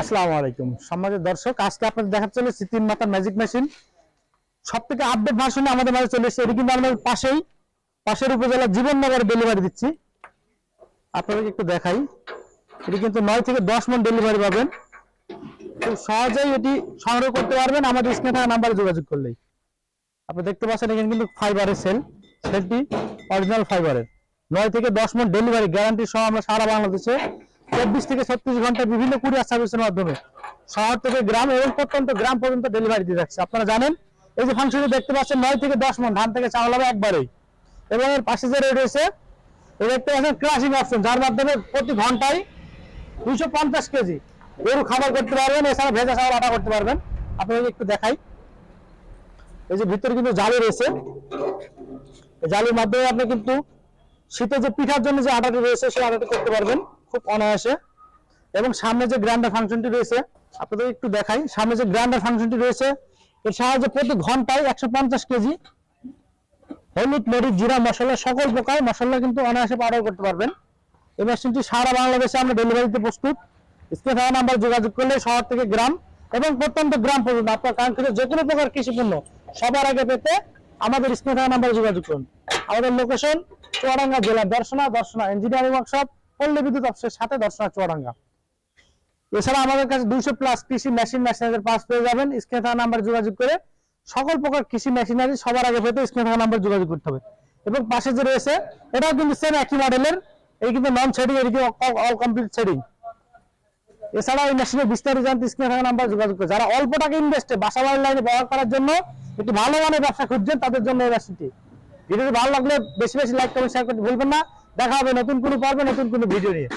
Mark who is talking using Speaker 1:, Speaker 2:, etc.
Speaker 1: আসসালামু আলাইকুম সম্মানিত দর্শক, আজকে আপনাদের দেখাতে চলেছি তিন মাথার ম্যাজিক মেশিন সবথেকে আপডেট ভার্সনে আমাদের মাঝে চলে এসেছে। এটি কিন্তু আমাদের পাশের উপজেলা জীবননগরে ডেলিভারি দিচ্ছি। আপনাদেরকে একটু দেখাই, এটি কিন্তু 9 থেকে 10 মণ ডেলিভারি পাবেন। খুব সহজেই এটি সংগ্রহ করতে পারবেন আমাদের স্ক্রিনে থাকা নাম্বারে যোগাযোগ করলেই। আপনি দেখতে পাচ্ছেন এখানে কিন্তু ফাইবারের সেলটি অরিজিনাল ফাইবারের। 9 থেকে 10 মণ ডেলিভারি গ্যারান্টি সহ আমরা সারা বাংলাদেশে 24 থেকে 36 ঘন্টা বিভিন্ন কুরিয়ার সার্ভিসের মাধ্যমে শহর থেকে গ্রাম এবং প্রত্যন্ত গ্রাম পর্যন্ত ডেলিভারি দিয়ে যাচ্ছে। আপনারা জানেন এই যে ফাংশনটি দেখতে পাচ্ছেন 9 থেকে 10 মণ ধান থেকে চাউল হবে একবারেই। এবং এর পাশে যে রয়েছে এই দেখতে পাচ্ছেন ক্রাশিং অপশন, যার মাধ্যমে প্রতি ঘন্টায় 250 কেজি গরু খাবার করতে পারবেন, এছাড়া ভেজা চাউল আটা করতে পারবেন। আপনাদের একটু দেখাই, এই যে ভিতরে কিন্তু জালি রয়েছে, এই জালির মাধ্যমে আপনি কিন্তু শীতে যে পিঠার জন্য যে আটাটি রয়েছে সেই আটাটি করতে পারবেন খুব অনায়াসে। এবং সামনে যে গ্রাইন্ডার ফাংশনটি রয়েছে আপনাদের একটু দেখাই, সামনে যে গ্রাইন্ডার ফাংশনটি রয়েছে এর সাহায্যে প্রতি ঘন্টায় 150 কেজি হলুদ, মরিচ, জিরা, মশলা সকল প্রকার মশলা কিন্তু অনায়াসে পাউডার করতে পারবেন। এই মেশিনটি সারা বাংলাদেশে আমরা ডেলিভারিতে প্রস্তুত। স্ক্রিনে থাকা নাম্বার যোগাযোগ করলে শহর থেকে গ্রাম এবং প্রত্যন্ত গ্রাম পর্যন্ত আপনার কাঙ্ক্ষিত যে কোনো প্রকার কৃষি পণ্য সবার আগে পেতে আমাদের স্ক্রিনে থাকা নাম্বারে যোগাযোগ করুন। আমাদের লোকেশন চুয়াডাঙ্গা জেলা দর্শনা ইঞ্জিনিয়ারিং ওয়ার্কশপ, পল্লী বিদ্যুৎ অফিসের সাথে দর্শনা চুয়াডাঙ্গা। এছাড়া আমাদের কাছে 200+ কৃষি মেশিনারির পাস পেয়ে যাবেন। স্ক্রিনে থাকা নাম্বারে যোগাযোগ করে সকল প্রকার কৃষি মেশিনারি সবার আগে পেতে স্ক্রিনে থাকা নাম্বারে যোগাযোগ করতে হবে। এবং পাশে যে রয়েছে এটাও কিন্তু সেম একই মডেলের, এই কিন্তু নন শেডিং, এটি অল কমপ্লিট শেডিং। এছাড়া এই মেশিনের বিস্তারিত জানতে স্ক্রিনে থাকা নাম্বারে যোগাযোগ করে যারা অল্প টাকা ইনভেস্টে বাসা বাড়ির লাইনে ব্যবহার করার জন্য একটি ভালো মানের ব্যবসা খুঁজছেন তাদের জন্য এই মেশিনটি। ভিডিওটি ভালো লাগলে বেশি বেশি লাইক কমেন্ট শেয়ার করতে ভুলবেন না। দেখা হবে নতুন কোনো পর্বে নতুন কোনো ভিডিও নিয়ে।